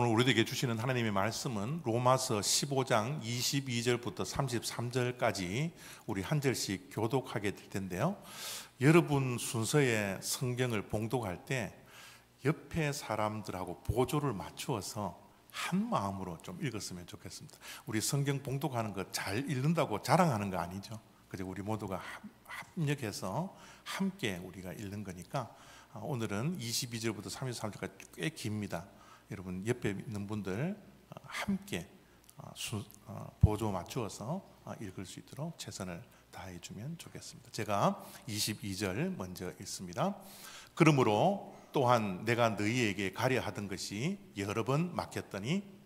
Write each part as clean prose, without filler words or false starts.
오늘 우리에게 주시는 하나님의 말씀은 로마서 15장 22절부터 33절까지 우리 한 절씩 교독하게 될 텐데요. 여러분 순서에 성경을 봉독할 때 옆에 사람들하고 보조를 맞추어서 한 마음으로 좀 읽었으면 좋겠습니다. 우리 성경 봉독하는 거 잘 읽는다고 자랑하는 거 아니죠. 그저 우리 모두가 합력해서 함께 우리가 읽는 거니까 오늘은 22절부터 33절까지 꽤 깁니다. 여러분 옆에 있는 분들 함께 보조 맞추어서 읽을 수 있도록 최선을 다해 주면 좋겠습니다. 제가 22절 먼저 읽습니다. 그러므로 또한 내가 너희에게 가려 하던 것이 여러 번 막혔더니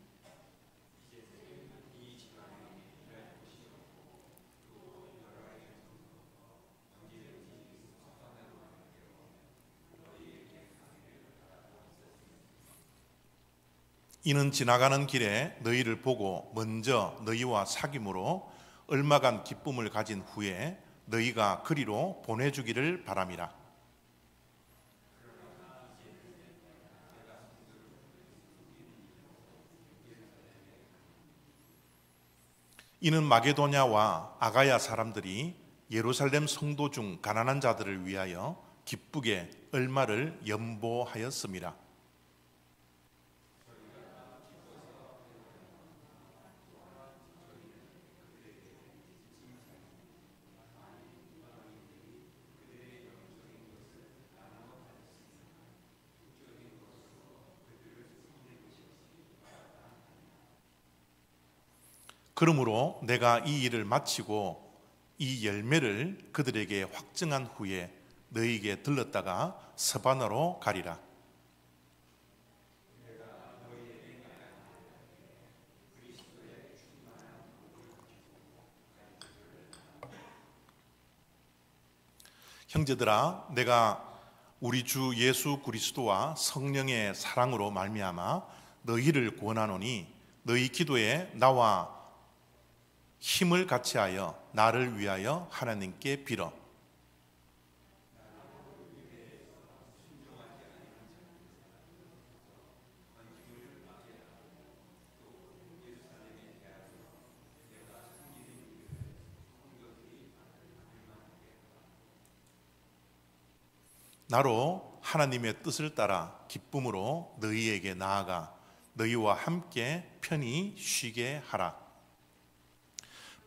이는 지나가는 길에 너희를 보고 먼저 너희와 사귐으로 얼마간 기쁨을 가진 후에 너희가 그리로 보내주기를 바람이라. 이는 마게도냐와 아가야 사람들이 예루살렘 성도 중 가난한 자들을 위하여 기쁘게 얼마를 연보하였음이라. 그러므로 내가 이 일을 마치고 이 열매를 그들에게 확증한 후에 너희에게 들렀다가 서바나로 가리라. 형제들아, 내가 우리 주 예수 그리스도와 성령의 사랑으로 말미암아 너희를 구원하노니 너희 기도에 나와 힘을 같이하여 나를 위하여 하나님께 빌어. 나로 하나님의 뜻을 따라 기쁨으로 너희에게 나아가 너희와 함께 편히 쉬게 하라.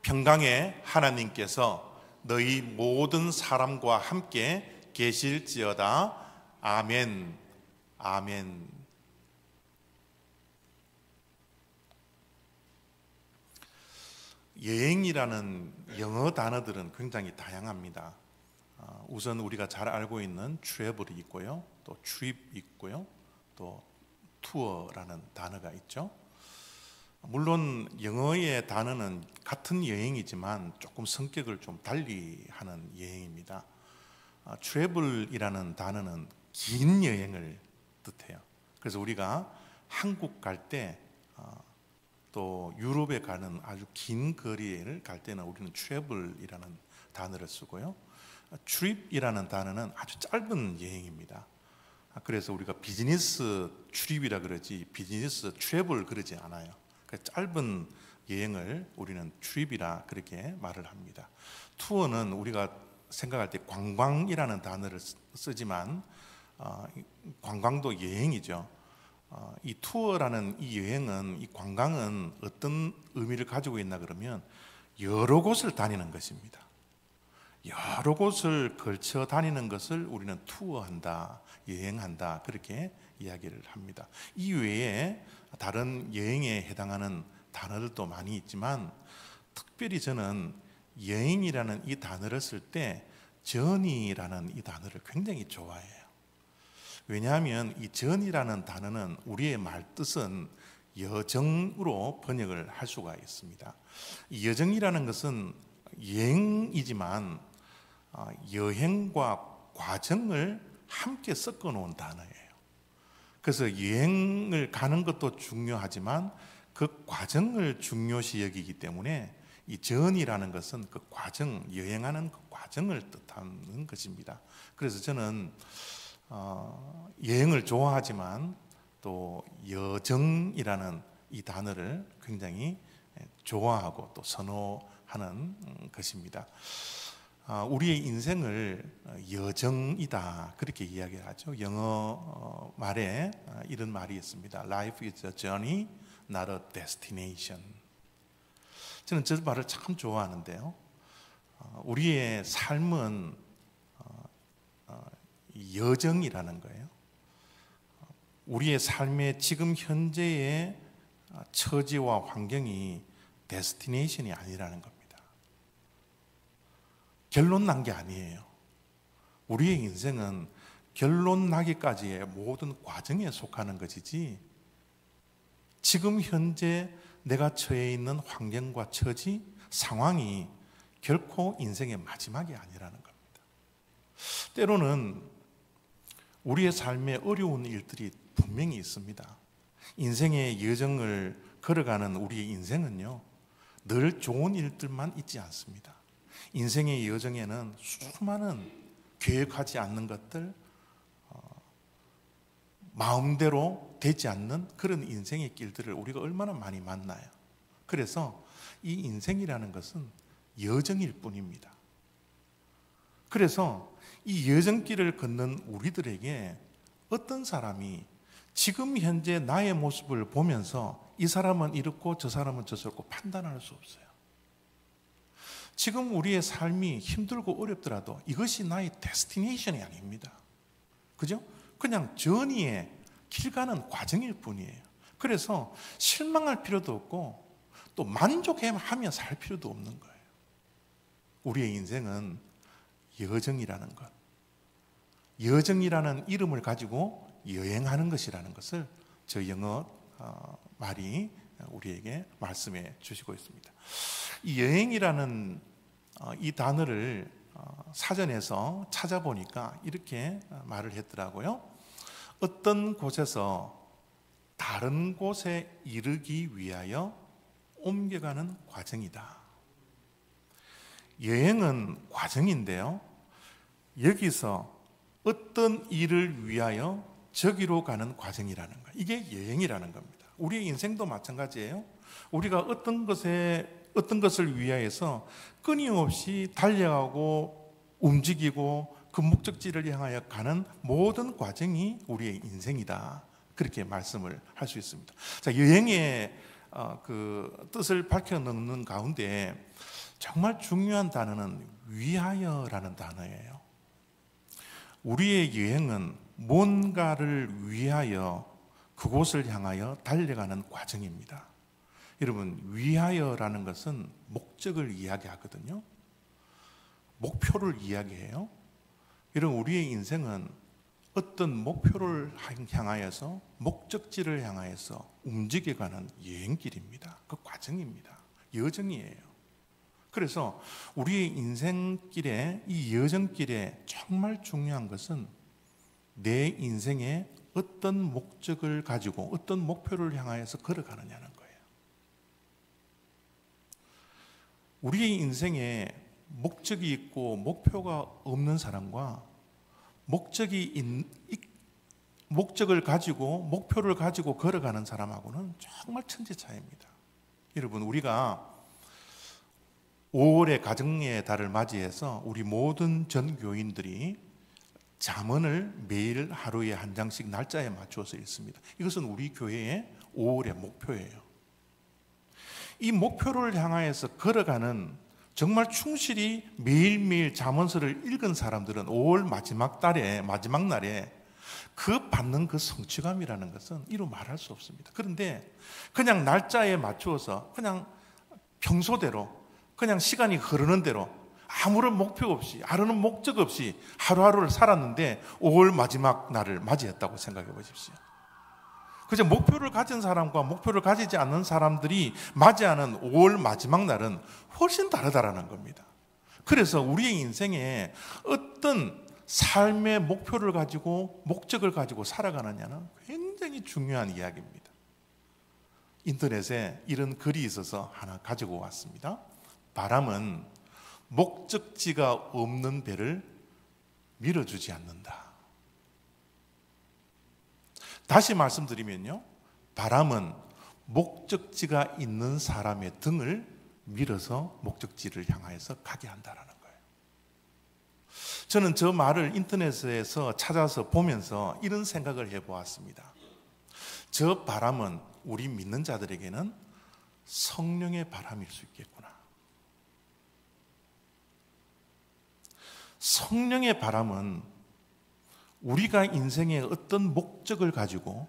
평강의 하나님께서 너희 모든 사람과 함께 계실지어다. 아멘. 아멘. 여행이라는 영어 단어들은 굉장히 다양합니다. 우선 우리가 잘 알고 있는 트래블이 있고요, 또 트립 있고요, 또 투어라는 단어가 있죠. 물론 영어의 단어는 같은 여행이지만 조금 성격을 좀 달리 하는 여행입니다. 트래블이라는 단어는 긴 여행을 뜻해요. 그래서 우리가 한국 갈 때 또 유럽에 가는 아주 긴 거리를 갈 때는 우리는 트래블이라는 단어를 쓰고요. 트립이라는 단어는 아주 짧은 여행입니다. 그래서 우리가 비즈니스 트립이라 그러지 비즈니스 트래블 그러지 않아요. 짧은 여행을 우리는 트립이라 그렇게 말을 합니다. 투어는 우리가 생각할 때 관광이라는 단어를 쓰지만 관광도 여행이죠. 이 투어라는 이 여행은, 이 관광은 어떤 의미를 가지고 있나 그러면 여러 곳을 다니는 것입니다. 여러 곳을 걸쳐 다니는 것을 우리는 투어한다, 여행한다 그렇게 이야기를 합니다. 이 외에 다른 여행에 해당하는 단어들도 많이 있지만 특별히 저는 여행이라는 이 단어를 쓸 때 journey라는 이 단어를 굉장히 좋아해요. 왜냐하면 이 journey라는 단어는 우리의 말뜻은 여정으로 번역을 할 수가 있습니다. 이 여정이라는 것은 여행이지만 여행과 과정을 함께 섞어 놓은 단어예요. 그래서 여행을 가는 것도 중요하지만 그 과정을 중요시 여기기 때문에 이 journey라는 것은 그 과정, 여행하는 그 과정을 뜻하는 것입니다. 그래서 저는 여행을 좋아하지만 또 여정이라는 이 단어를 굉장히 좋아하고 또 선호하는 것입니다. 우리의 인생을 여정이다 그렇게 이야기하죠. 영어 말에 이런 말이 있습니다. Life is a journey, not a destination. 저는 저 말을 참 좋아하는데요. 우리의 삶은 여정이라는 거예요. 우리의 삶의 지금 현재의 처지와 환경이 데스티네이션이 아니라는 겁니다. 결론 난 게 아니에요. 우리의 인생은 결론 나기까지의 모든 과정에 속하는 것이지 지금 현재 내가 처해 있는 환경과 처지, 상황이 결코 인생의 마지막이 아니라는 겁니다. 때로는 우리의 삶에 어려운 일들이 분명히 있습니다. 인생의 여정을 걸어가는 우리의 인생은요, 늘 좋은 일들만 있지 않습니다. 인생의 여정에는 수많은 계획하지 않는 것들, 마음대로 되지 않는 그런 인생의 길들을 우리가 얼마나 많이 만나요. 그래서 이 인생이라는 것은 여정일 뿐입니다. 그래서 이 여정길을 걷는 우리들에게 어떤 사람이 지금 현재 나의 모습을 보면서 이 사람은 이렇고 저 사람은 저렇고 판단할 수 없어요. 지금 우리의 삶이 힘들고 어렵더라도 이것이 나의 데스티네이션이 아닙니다. 그죠? 그냥 전이의 길 가는 과정일 뿐이에요. 그래서 실망할 필요도 없고 또 만족하며 살 필요도 없는 거예요. 우리의 인생은 여정이라는 것, 여정이라는 이름을 가지고 여행하는 것이라는 것을 저 영어 말이 우리에게 말씀해 주시고 있습니다. 이 여행이라는 이 단어를 사전에서 찾아보니까 이렇게 말을 했더라고요. 어떤 곳에서 다른 곳에 이르기 위하여 옮겨가는 과정이다. 여행은 과정인데요, 여기서 어떤 일을 위하여 저기로 가는 과정이라는 거예요. 이게 여행이라는 겁니다. 우리의 인생도 마찬가지예요. 우리가 어떤 것을 위하여서 끊임없이 달려가고 움직이고 그 목적지를 향하여 가는 모든 과정이 우리의 인생이다. 그렇게 말씀을 할 수 있습니다. 자, 여행의 그 뜻을 밝혀 넣는 가운데 정말 중요한 단어는 위하여라는 단어예요. 우리의 여행은 뭔가를 위하여 그곳을 향하여 달려가는 과정입니다. 여러분, 위하여라는 것은 목적을 이야기하거든요. 목표를 이야기해요. 여러분, 우리의 인생은 어떤 목표를 향하여서 목적지를 향하여서 움직여가는 여행길입니다. 그 과정입니다. 여정이에요. 그래서 우리의 인생길에, 이 여정길에 정말 중요한 것은 내 인생에 어떤 목적을 가지고 어떤 목표를 향하여서 걸어가느냐는 거예요. 우리의 인생에 목적이 있고 목표가 없는 사람과 목적을 가지고 목표를 가지고 걸어가는 사람하고는 정말 천지 차이입니다. 여러분, 우리가 5월의 가정의 달을 맞이해서 우리 모든 전교인들이 잠언을 매일 하루에 한 장씩 날짜에 맞추어서 읽습니다. 이것은 우리 교회의 5월의 목표예요. 이 목표를 향하여서 걸어가는, 정말 충실히 매일매일 잠언서를 읽은 사람들은 5월 마지막 날에 그 받는 그 성취감이라는 것은 이루 말할 수 없습니다. 그런데 그냥 날짜에 맞추어서 그냥 평소대로 그냥 시간이 흐르는 대로 아무런 목표 없이, 아무런 목적 없이 하루하루를 살았는데 5월 마지막 날을 맞이했다고 생각해 보십시오. 그저 목표를 가진 사람과 목표를 가지지 않는 사람들이 맞이하는 5월 마지막 날은 훨씬 다르다라는 겁니다. 그래서 우리의 인생에 어떤 삶의 목표를 가지고 목적을 가지고 살아가느냐는 굉장히 중요한 이야기입니다. 인터넷에 이런 글이 있어서 하나 가지고 왔습니다. 바람은 목적지가 없는 배를 밀어주지 않는다. 다시 말씀드리면요, 바람은 목적지가 있는 사람의 등을 밀어서 목적지를 향하여서 가게 한다라는 거예요. 저는 저 말을 인터넷에서 찾아서 보면서 이런 생각을 해보았습니다. 저 바람은 우리 믿는 자들에게는 성령의 바람일 수 있겠구나. 성령의 바람은 우리가 인생의 어떤 목적을 가지고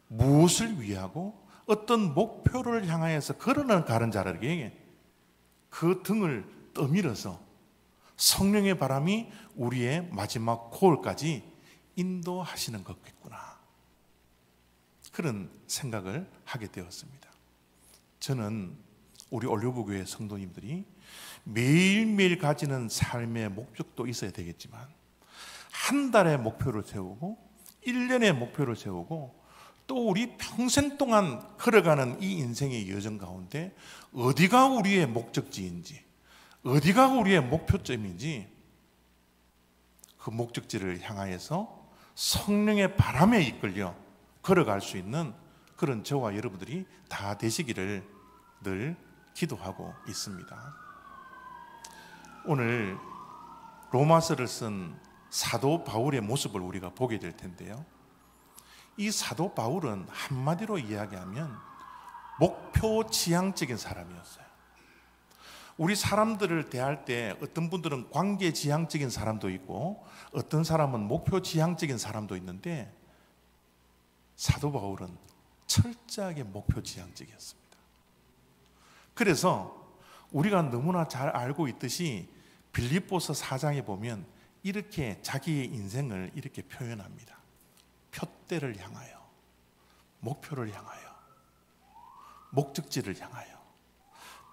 무엇을 위하고 어떤 목표를 향하여서 걸어가는 자들에게 그 등을 떠밀어서 성령의 바람이 우리의 마지막 고을까지 인도하시는 것겠구나. 그런 생각을 하게 되었습니다. 저는 우리 올리브교회 성도님들이 매일매일 가지는 삶의 목적도 있어야 되겠지만 한 달의 목표를 세우고 1년의 목표를 세우고 또 우리 평생 동안 걸어가는 이 인생의 여정 가운데 어디가 우리의 목적지인지 어디가 우리의 목표점인지 그 목적지를 향하여서 성령의 바람에 이끌려 걸어갈 수 있는 그런 저와 여러분들이 다 되시기를 늘 기도하고 있습니다. 오늘 로마서를 쓴 사도 바울의 모습을 우리가 보게 될 텐데요, 이 사도 바울은 한마디로 이야기하면 목표 지향적인 사람이었어요. 우리 사람들을 대할 때 어떤 분들은 관계 지향적인 사람도 있고 어떤 사람은 목표 지향적인 사람도 있는데 사도 바울은 철저하게 목표 지향적이었습니다. 그래서 우리가 너무나 잘 알고 있듯이 빌립보서 4장에 보면 이렇게 자기의 인생을 이렇게 표현합니다. 표대를 향하여, 목표를 향하여, 목적지를 향하여,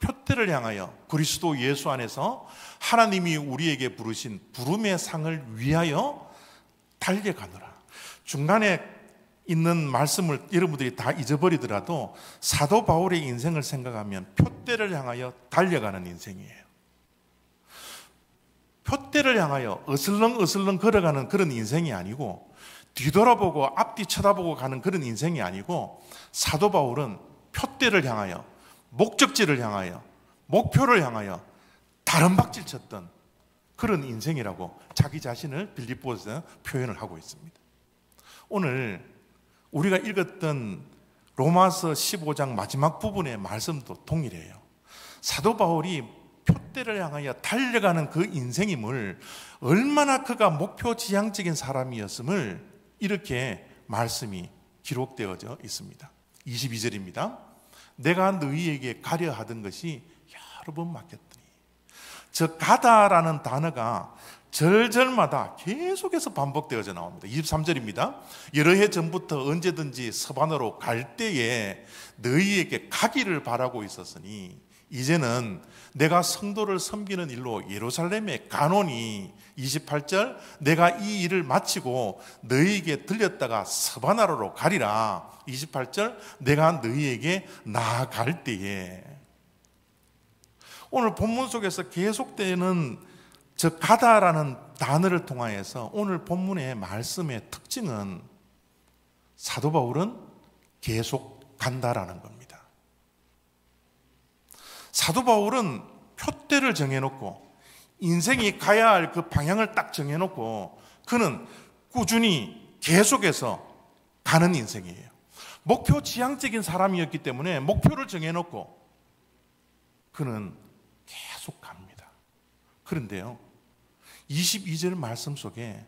표대를 향하여 그리스도 예수 안에서 하나님이 우리에게 부르신 부름의 상을 위하여 달려가노라. 중간에 있는 말씀을 여러분들이 다 잊어버리더라도 사도 바울의 인생을 생각하면 표대를 향하여 달려가는 인생이에요. 표대를 향하여 어슬렁어슬렁 걸어가는 그런 인생이 아니고 뒤돌아보고 앞뒤 쳐다보고 가는 그런 인생이 아니고 사도 바울은 표대를 향하여 목적지를 향하여 목표를 향하여 다른 박질 쳤던 그런 인생이라고 자기 자신을 빌립보에서 표현을 하고 있습니다. 오늘 우리가 읽었던 로마서 15장 마지막 부분의 말씀도 동일해요. 사도 바울이 표대를 향하여 달려가는 그 인생임을, 얼마나 그가 목표 지향적인 사람이었음을 이렇게 말씀이 기록되어져 있습니다. 22절입니다. 내가 너희에게 가려 하던 것이 여러 번 맡겼더니. 저 가다라는 단어가 절절마다 계속해서 반복되어져 나옵니다. 23절입니다. 여러 해 전부터 언제든지 서반으로 갈 때에 너희에게 가기를 바라고 있었으니 이제는 내가 성도를 섬기는 일로 예루살렘에 가노니. 28절, 내가 이 일을 마치고 너희에게 들렸다가 서바나로로 가리라. 28절, 내가 너희에게 나아갈 때에. 오늘 본문 속에서 계속되는 저 가다라는 단어를 통하여서 오늘 본문의 말씀의 특징은 사도 바울은 계속 간다라는 겁니다. 사도 바울은 표대를 정해놓고 인생이 가야 할 그 방향을 딱 정해놓고 그는 꾸준히 계속해서 가는 인생이에요. 목표 지향적인 사람이었기 때문에 목표를 정해놓고 그는 계속 갑니다. 그런데요, 22절 말씀 속에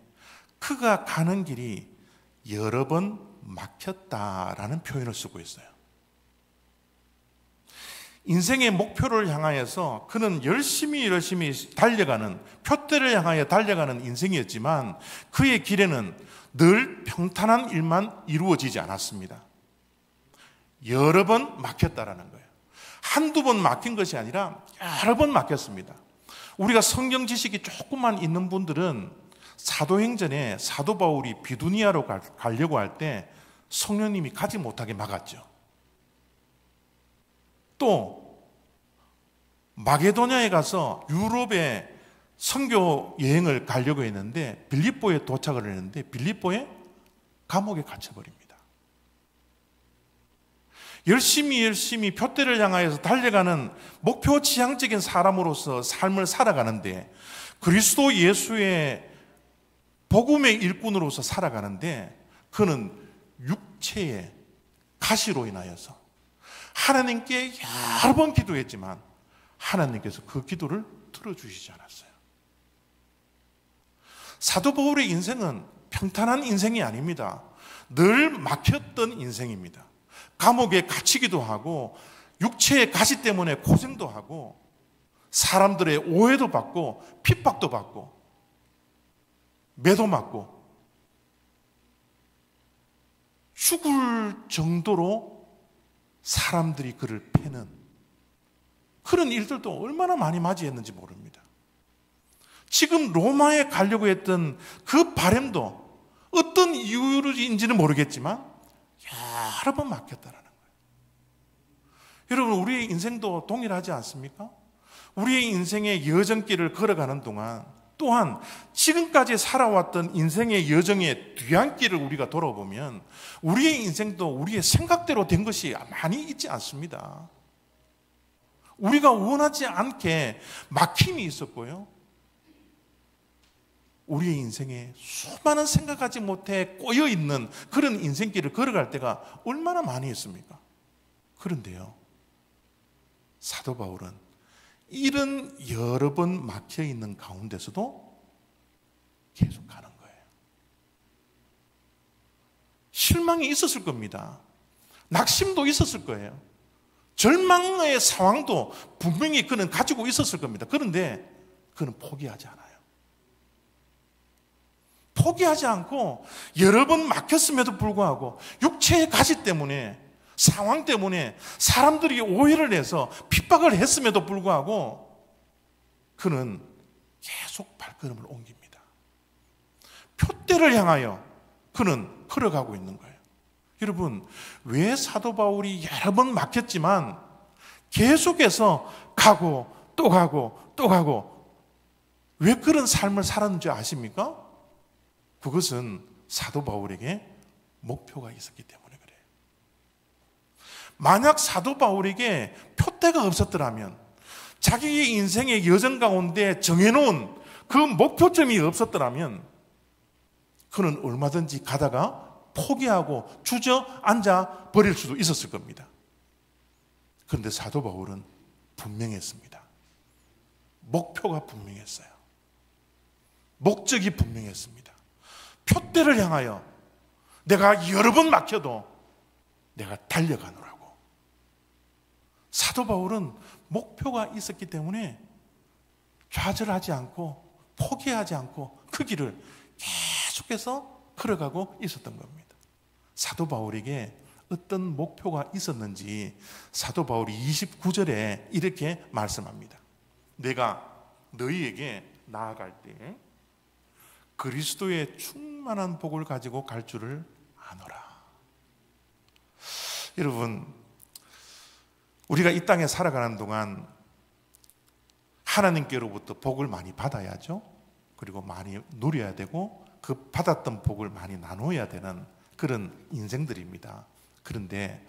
그가 가는 길이 여러 번 막혔다라는 표현을 쓰고 있어요. 인생의 목표를 향하여서 그는 열심히 달려가는, 표대를 향하여 달려가는 인생이었지만 그의 길에는 늘 평탄한 일만 이루어지지 않았습니다. 여러 번 막혔다라는 거예요. 한두 번 막힌 것이 아니라 여러 번 막혔습니다. 우리가 성경 지식이 조금만 있는 분들은 사도행전에 사도 바울이 비두니아로 가려고 할 때 성령님이 가지 못하게 막았죠. 또 마게도냐에 가서 유럽에 선교 여행을 가려고 했는데 빌립보에 도착을 했는데 빌립보에 감옥에 갇혀버립니다. 열심히 표대를 향하여서 달려가는 목표 지향적인 사람으로서 삶을 살아가는데, 그리스도 예수의 복음의 일꾼으로서 살아가는데, 그는 육체의 가시로 인하여서 하나님께 여러 번 기도했지만 하나님께서 그 기도를 들어주시지 않았어요. 사도 바울의 인생은 평탄한 인생이 아닙니다. 늘 막혔던 인생입니다. 감옥에 갇히기도 하고, 육체의 가시 때문에 고생도 하고, 사람들의 오해도 받고, 핍박도 받고, 매도 맞고, 죽을 정도로 사람들이 그를 패는 그런 일들도 얼마나 많이 맞이했는지 모릅니다. 지금 로마에 가려고 했던 그 바람도 어떤 이유인지는 모르겠지만 여러 번 막혔다라는 거예요. 여러분, 우리의 인생도 동일하지 않습니까? 우리의 인생의 여정길을 걸어가는 동안, 또한 지금까지 살아왔던 인생의 여정의 뒤안길을 우리가 돌아보면 우리의 인생도 우리의 생각대로 된 것이 많이 있지 않습니다. 우리가 원하지 않게 막힘이 있었고요, 우리의 인생에 수많은 생각하지 못해 꼬여있는 그런 인생길을 걸어갈 때가 얼마나 많이 있습니까? 그런데요, 사도 바울은 이런 여러 번 막혀있는 가운데서도 계속 가는 거예요. 실망이 있었을 겁니다. 낙심도 있었을 거예요. 절망의 상황도 분명히 그는 가지고 있었을 겁니다. 그런데 그는 포기하지 않아요. 포기하지 않고 여러 번 막혔음에도 불구하고 육체의 가시 때문에, 상황 때문에 사람들이 오해를 해서 핍박을 했음에도 불구하고 그는 계속 발걸음을 옮깁니다. 표대를 향하여 그는 걸어가고 있는 거예요. 여러분, 왜 사도 바울이 여러 번 막혔지만 계속해서 가고 또 가고 또 가고 왜 그런 삶을 살았는지 아십니까? 그것은 사도 바울에게 목표가 있었기 때문에 그래요. 만약 사도 바울에게 표대가 없었더라면, 자기의 인생의 여정 가운데 정해놓은 그 목표점이 없었더라면 그는 얼마든지 가다가 포기하고 주저앉아 버릴 수도 있었을 겁니다. 그런데 사도 바울은 분명했습니다. 목표가 분명했어요. 목적이 분명했습니다. 표대를 향하여 내가 여러 번 막혀도 내가 달려가노라고. 사도 바울은 목표가 있었기 때문에 좌절하지 않고 포기하지 않고 그 길을 계속해서 걸어가고 있었던 겁니다. 사도 바울에게 어떤 목표가 있었는지 사도 바울이 29절에 이렇게 말씀합니다. 내가 너희에게 나아갈 때 그리스도의 충만한 복을 가지고 갈 줄을 아노라. 여러분, 우리가 이 땅에 살아가는 동안 하나님께로부터 복을 많이 받아야죠. 그리고 많이 누려야 되고 그 받았던 복을 많이 나눠야 되는 그런 인생들입니다. 그런데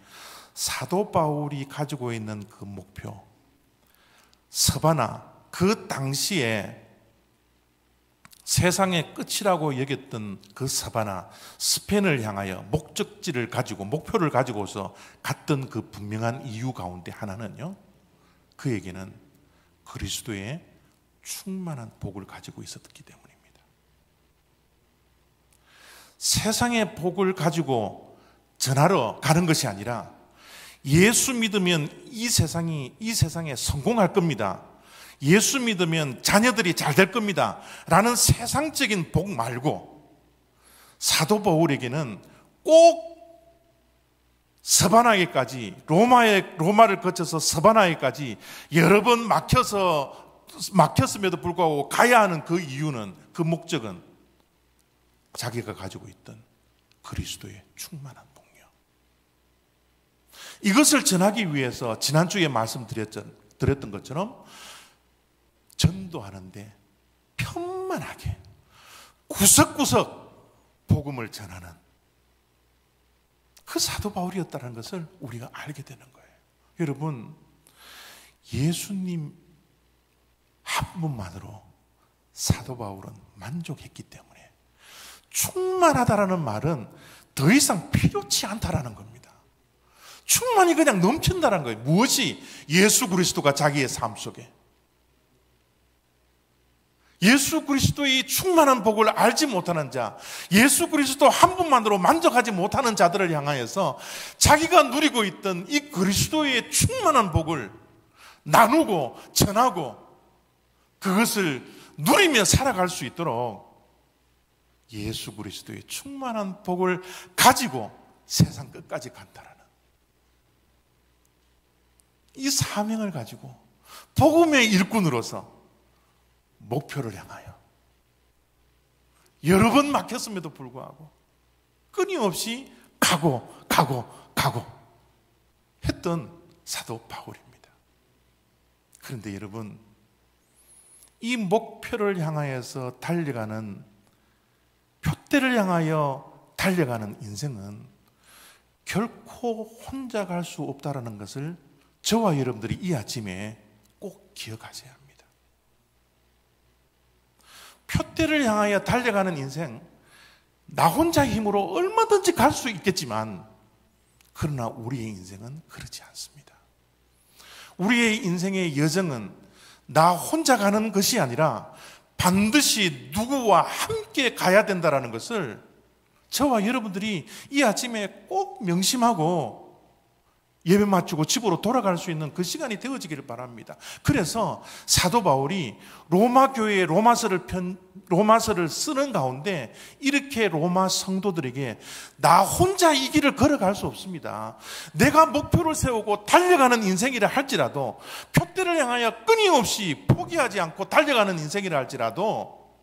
사도 바울이 가지고 있는 그 목표, 서바나, 그 당시에 세상의 끝이라고 여겼던 그 서바나, 스페인을 향하여 목적지를 가지고, 목표를 가지고서 갔던 그 분명한 이유 가운데 하나는요, 그에게는 그리스도의 충만한 복을 가지고 있었기 때문입니다. 세상의 복을 가지고 전하러 가는 것이 아니라 예수 믿으면 이 세상에 성공할 겁니다. 예수 믿으면 자녀들이 잘 될 겁니다. 라는 세상적인 복 말고 사도 바울에게는 꼭 서바나에까지, 로마를 거쳐서 서바나에까지 여러 번 막혔음에도 불구하고 가야 하는 그 이유는, 그 목적은 자기가 가지고 있던 그리스도의 충만한 복요. 이것을 전하기 위해서 지난주에 말씀드렸던 것처럼 전도하는데 편만하게 구석구석 복음을 전하는 그 사도 바울이었다는 것을 우리가 알게 되는 거예요. 여러분, 예수님 한 분만으로 사도 바울은 만족했기 때문에 충만하다라는 말은 더 이상 필요치 않다라는 겁니다. 충만이 그냥 넘친다는 거예요. 무엇이? 예수 그리스도가 자기의 삶 속에, 예수 그리스도의 충만한 복을 알지 못하는 자, 예수 그리스도 한 분만으로 만족하지 못하는 자들을 향하여서 자기가 누리고 있던 이 그리스도의 충만한 복을 나누고 전하고 그것을 누리며 살아갈 수 있도록 예수 그리스도의 충만한 복을 가지고 세상 끝까지 간다라는 이 사명을 가지고 복음의 일꾼으로서 목표를 향하여 여러 번 막혔음에도 불구하고 끊임없이 가고 했던 사도 바울입니다. 그런데 여러분, 이 목표를 향하여서 달려가는, 표대를 향하여 달려가는 인생은 결코 혼자 갈 수 없다는 것을 저와 여러분들이 이 아침에 꼭 기억하셔야 합니다. 표대를 향하여 달려가는 인생, 나 혼자의 힘으로 얼마든지 갈 수 있겠지만, 그러나 우리의 인생은 그렇지 않습니다. 우리의 인생의 여정은 나 혼자 가는 것이 아니라 반드시 누구와 함께 가야 된다는 것을 저와 여러분들이 이 아침에 꼭 명심하고 예배 마치고 집으로 돌아갈 수 있는 그 시간이 되어지기를 바랍니다. 그래서 사도 바울이 로마 교회의 로마서를 쓰는 가운데 이렇게 로마 성도들에게 나 혼자 이 길을 걸어갈 수 없습니다. 내가 목표를 세우고 달려가는 인생이라 할지라도, 표대를 향하여 끊임없이 포기하지 않고 달려가는 인생이라 할지라도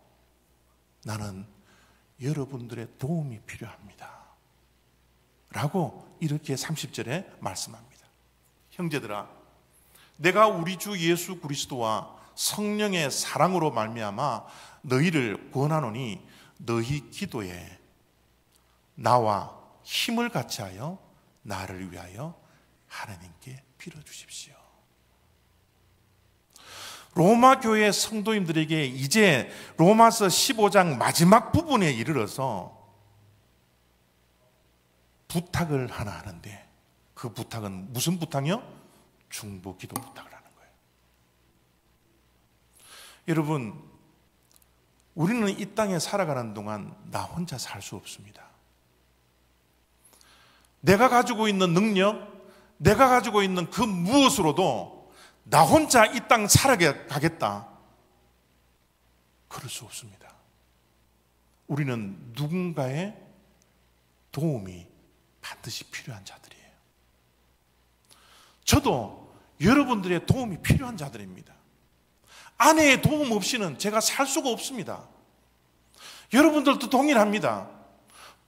나는 여러분들의 도움이 필요합니다 라고 이렇게 30절에 말씀합니다. 형제들아, 내가 우리 주 예수 그리스도와 성령의 사랑으로 말미암아 너희를 권하노니 너희 기도에 나와 힘을 같이하여 나를 위하여 하나님께 빌어주십시오. 로마 교회 성도님들에게 이제 로마서 15장 마지막 부분에 이르러서 부탁을 하나 하는데, 그 부탁은 무슨 부탁이요? 중보 기도 부탁을 하는 거예요. 여러분, 우리는 이 땅에 살아가는 동안 나 혼자 살 수 없습니다. 내가 가지고 있는 능력, 내가 가지고 있는 그 무엇으로도 나 혼자 이 땅 살아가겠다, 그럴 수 없습니다. 우리는 누군가의 도움이 반드시 필요한 자들이에요. 저도 여러분들의 도움이 필요한 자들입니다. 아내의 도움 없이는 제가 살 수가 없습니다. 여러분들도 동일합니다.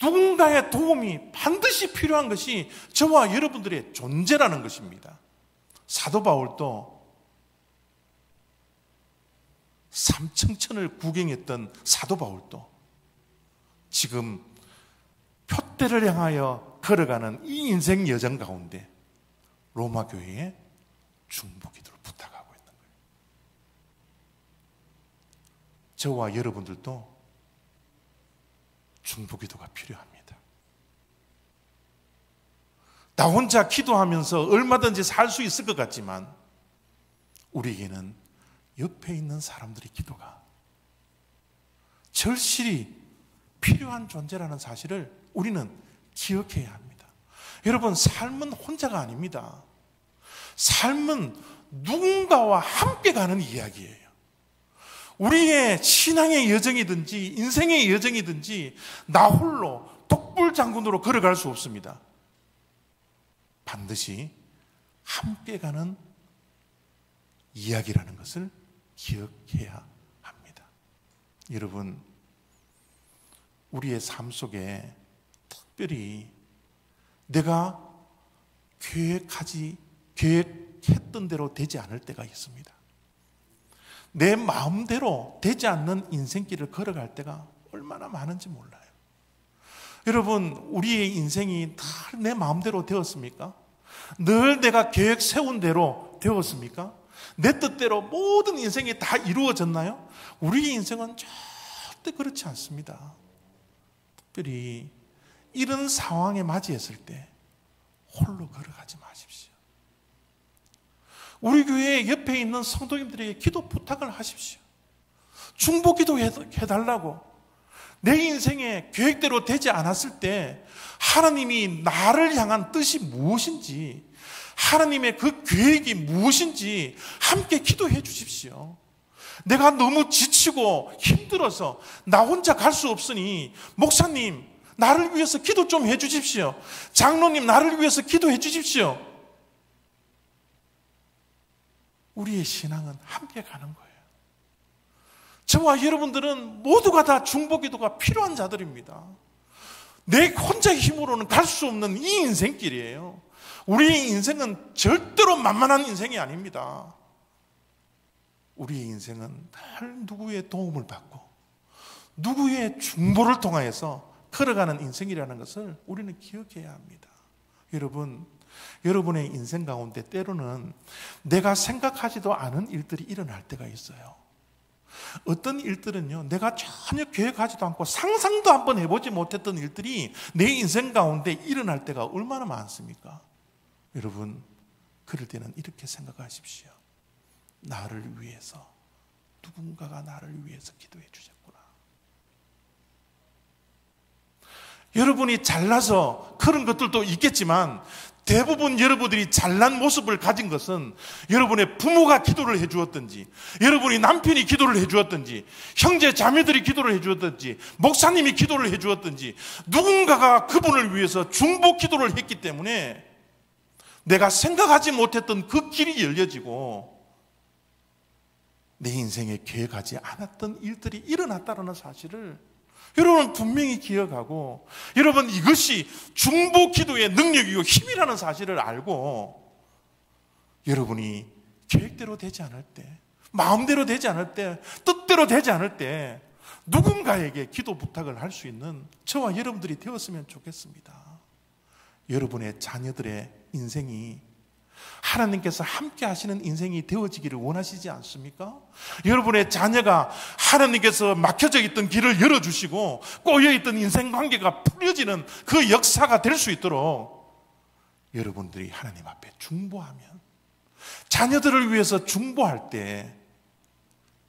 누군가의 도움이 반드시 필요한 것이 저와 여러분들의 존재라는 것입니다. 사도 바울도 삼층천을 구경했던 사도 바울도 지금 표대를 향하여 걸어가는 이 인생 여정 가운데 로마 교회에 중보 기도를 부탁하고 있는 거예요. 저와 여러분들도 중보 기도가 필요합니다. 나 혼자 기도하면서 얼마든지 살 수 있을 것 같지만 우리에게는 옆에 있는 사람들의 기도가 절실히 필요한 존재라는 사실을 우리는 기억해야 합니다. 여러분, 삶은 혼자가 아닙니다. 삶은 누군가와 함께 가는 이야기예요. 우리의 신앙의 여정이든지 인생의 여정이든지 나 홀로 독불장군으로 걸어갈 수 없습니다. 반드시 함께 가는 이야기라는 것을 기억해야 합니다. 여러분, 우리의 삶 속에 특별히 내가 계획했던 대로 되지 않을 때가 있습니다. 내 마음대로 되지 않는 인생길을 걸어갈 때가 얼마나 많은지 몰라요. 여러분, 우리의 인생이 다 내 마음대로 되었습니까? 늘 내가 계획 세운 대로 되었습니까? 내 뜻대로 모든 인생이 다 이루어졌나요? 우리의 인생은 절대 그렇지 않습니다. 특별히 이런 상황에 맞이했을 때 홀로 걸어가지 마십시오. 우리 교회 옆에 있는 성도님들에게 기도 부탁을 하십시오. 중보기도 해달라고. 내 인생에 계획대로 되지 않았을 때 하나님이 나를 향한 뜻이 무엇인지, 하나님의 그 계획이 무엇인지 함께 기도해 주십시오. 내가 너무 지치고 힘들어서 나 혼자 갈 수 없으니 목사님 나를 위해서 기도 좀 해 주십시오. 장로님 나를 위해서 기도해 주십시오. 우리의 신앙은 함께 가는 거예요. 저와 여러분들은 모두가 다 중보기도가 필요한 자들입니다. 내 혼자의 힘으로는 갈 수 없는 이 인생길이에요. 우리의 인생은 절대로 만만한 인생이 아닙니다. 우리의 인생은 늘 누구의 도움을 받고 누구의 중보를 통하여서 걸어가는 인생이라는 것을 우리는 기억해야 합니다. 여러분, 여러분의 인생 가운데 때로는 내가 생각하지도 않은 일들이 일어날 때가 있어요. 어떤 일들은요, 내가 전혀 계획하지도 않고 상상도 한번 해보지 못했던 일들이 내 인생 가운데 일어날 때가 얼마나 많습니까? 여러분, 그럴 때는 이렇게 생각하십시오. 나를 위해서, 누군가가 나를 위해서 기도해 주셨구나. 여러분이 잘나서 그런 것들도 있겠지만 대부분 여러분들이 잘난 모습을 가진 것은 여러분의 부모가 기도를 해 주었든지, 여러분이 남편이 기도를 해 주었든지, 형제 자매들이 기도를 해 주었든지, 목사님이 기도를 해 주었든지, 누군가가 그분을 위해서 중보 기도를 했기 때문에 내가 생각하지 못했던 그 길이 열려지고 내 인생에 계획하지 않았던 일들이 일어났다는 사실을 여러분은 분명히 기억하고, 여러분 이것이 중보 기도의 능력이고 힘이라는 사실을 알고, 여러분이 계획대로 되지 않을 때, 마음대로 되지 않을 때, 뜻대로 되지 않을 때 누군가에게 기도 부탁을 할 수 있는 저와 여러분들이 되었으면 좋겠습니다. 여러분의 자녀들의 인생이 하나님께서 함께 하시는 인생이 되어지기를 원하시지 않습니까? 여러분의 자녀가 하나님께서 막혀져 있던 길을 열어주시고 꼬여있던 인생 관계가 풀어지는 그 역사가 될 수 있도록 여러분들이 하나님 앞에 중보하면, 자녀들을 위해서 중보할 때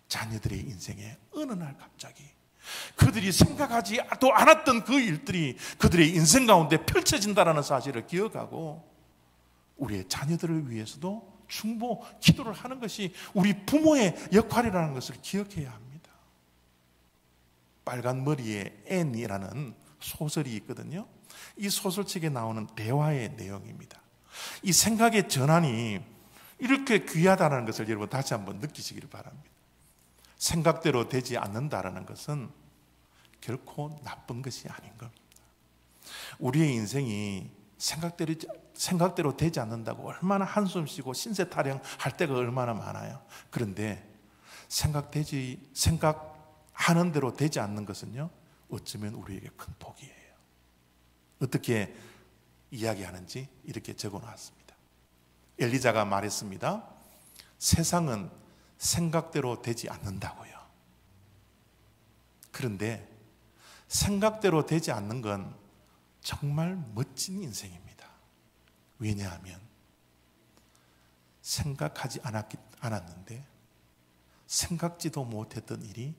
자녀들의 인생에 어느 날 갑자기 그들이 생각하지도 않았던 그 일들이 그들의 인생 가운데 펼쳐진다는 사실을 기억하고 우리의 자녀들을 위해서도 중보 기도를 하는 것이 우리 부모의 역할이라는 것을 기억해야 합니다. 빨간 머리의 앤이라는 소설이 있거든요. 이 소설책에 나오는 대화의 내용입니다. 이 생각의 전환이 이렇게 귀하다는 것을 여러분 다시 한번 느끼시기를 바랍니다. 생각대로 되지 않는다는 것은 결코 나쁜 것이 아닌 겁니다. 우리의 인생이 생각대로 되지 않는다고 얼마나 한숨 쉬고 신세 타령할 때가 얼마나 많아요. 그런데 생각하는 대로 되지 않는 것은요, 어쩌면 우리에게 큰 복이에요. 어떻게 이야기하는지 이렇게 적어놨습니다. 엘리자가 말했습니다. 세상은 생각대로 되지 않는다고요. 그런데 생각대로 되지 않는 건 정말 멋진 인생입니다. 왜냐하면 생각하지 않았는데 생각지도 못했던 일이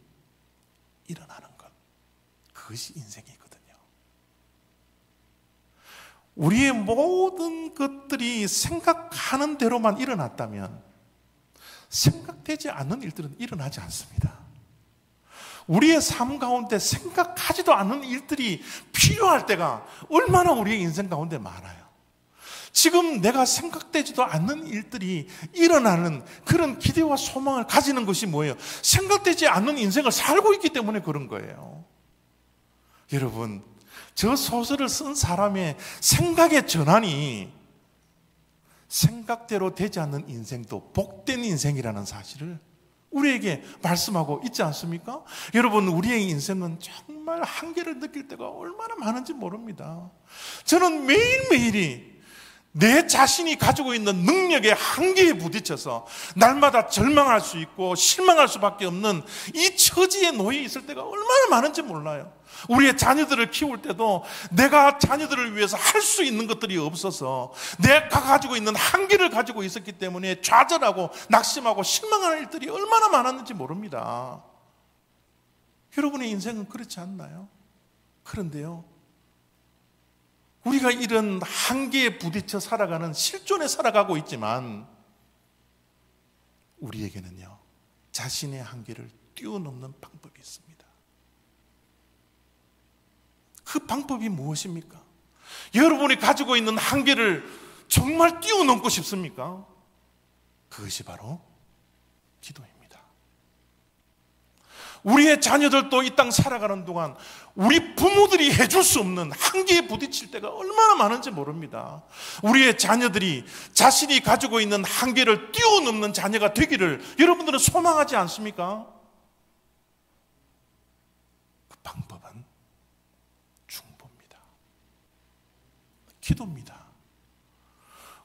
일어나는 것, 그것이 인생이거든요. 우리의 모든 것들이 생각하는 대로만 일어났다면 생각되지 않는 일들은 일어나지 않습니다. 우리의 삶 가운데 생각하지도 않는 일들이 필요할 때가 얼마나 우리의 인생 가운데 많아요. 지금 내가 생각되지도 않는 일들이 일어나는 그런 기대와 소망을 가지는 것이 뭐예요? 생각되지 않는 인생을 살고 있기 때문에 그런 거예요. 여러분, 저 소설을 쓴 사람의 생각의 전환이 생각대로 되지 않는 인생도 복된 인생이라는 사실을 우리에게 말씀하고 있지 않습니까? 여러분, 우리의 인생은 정말 한계를 느낄 때가 얼마나 많은지 모릅니다. 저는 매일매일이 내 자신이 가지고 있는 능력의 한계에 부딪혀서 날마다 절망할 수 있고 실망할 수밖에 없는 이 처지에 놓여 있을 때가 얼마나 많은지 몰라요. 우리의 자녀들을 키울 때도 내가 자녀들을 위해서 할 수 있는 것들이 없어서 내가 가지고 있는 한계를 가지고 있었기 때문에 좌절하고 낙심하고 실망하는 일들이 얼마나 많았는지 모릅니다. 여러분의 인생은 그렇지 않나요? 그런데요, 우리가 이런 한계에 부딪혀 살아가는 실존에 살아가고 있지만 우리에게는요, 자신의 한계를 뛰어넘는 방법이 있습니다. 그 방법이 무엇입니까? 여러분이 가지고 있는 한계를 정말 뛰어넘고 싶습니까? 그것이 바로 기도입니다. 우리의 자녀들도 이 땅 살아가는 동안 우리 부모들이 해줄 수 없는 한계에 부딪힐 때가 얼마나 많은지 모릅니다. 우리의 자녀들이 자신이 가지고 있는 한계를 뛰어넘는 자녀가 되기를 여러분들은 소망하지 않습니까? 그 방법은 중보입니다. 기도입니다.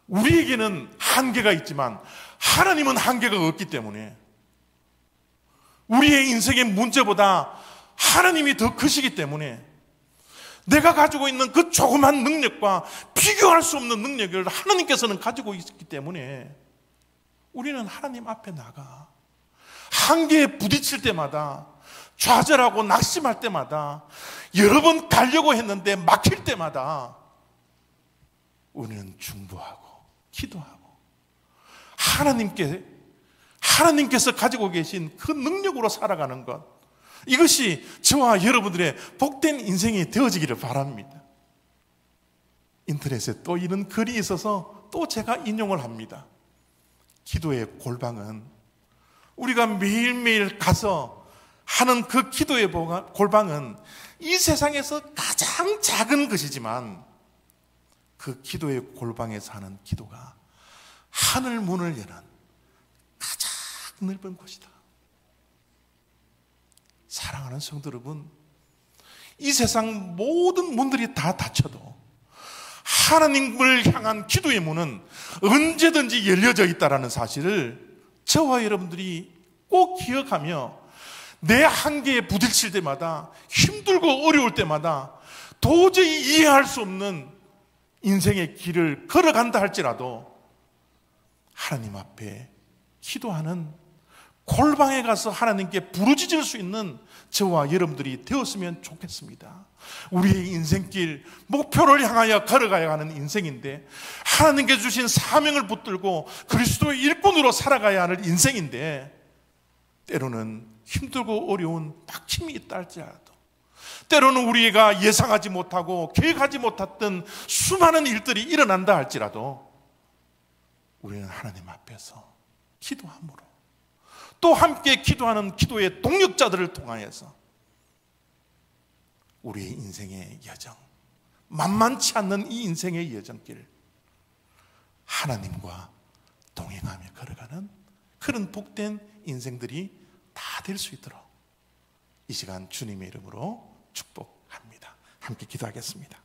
우리에게는 한계가 있지만 하나님은 한계가 없기 때문에 우리의 인생의 문제보다 하나님이 더 크시기 때문에 내가 가지고 있는 그 조그만 능력과 비교할 수 없는 능력을 하나님께서는 가지고 있기 때문에 우리는 하나님 앞에 나가 한계에 부딪힐 때마다 좌절하고 낙심할 때마다 여러 번 가려고 했는데 막힐 때마다 우리는 중보하고 기도하고 하나님께서 가지고 계신 그 능력으로 살아가는 것, 이것이 저와 여러분들의 복된 인생이 되어지기를 바랍니다. 인터넷에 또 이런 글이 있어서 또 제가 인용을 합니다. 기도의 골방은 우리가 매일매일 가서 하는 그 기도의 골방은 이 세상에서 가장 작은 것이지만 그 기도의 골방에서 하는 기도가 하늘 문을 여는 가장 넓은 곳이다. 사랑하는 성도 여러분, 이 세상 모든 문들이 다 닫혀도 하나님을 향한 기도의 문은 언제든지 열려져 있다는 사실을 저와 여러분들이 꼭 기억하며 내 한계에 부딪힐 때마다 힘들고 어려울 때마다 도저히 이해할 수 없는 인생의 길을 걸어간다 할지라도 하나님 앞에 기도하는 골방에 가서 하나님께 부르짖을 수 있는 저와 여러분들이 되었으면 좋겠습니다. 우리의 인생길, 목표를 향하여 걸어가야 하는 인생인데 하나님께 주신 사명을 붙들고 그리스도의 일꾼으로 살아가야 하는 인생인데 때로는 힘들고 어려운 막힘이 있다 할지라도 때로는 우리가 예상하지 못하고 계획하지 못했던 수많은 일들이 일어난다 할지라도 우리는 하나님 앞에서 기도함으로 또 함께 기도하는 기도의 동력자들을 통하여서 우리의 인생의 여정, 만만치 않는 이 인생의 여정길 하나님과 동행하며 걸어가는 그런 복된 인생들이 다 될 수 있도록 이 시간 주님의 이름으로 축복합니다. 함께 기도하겠습니다.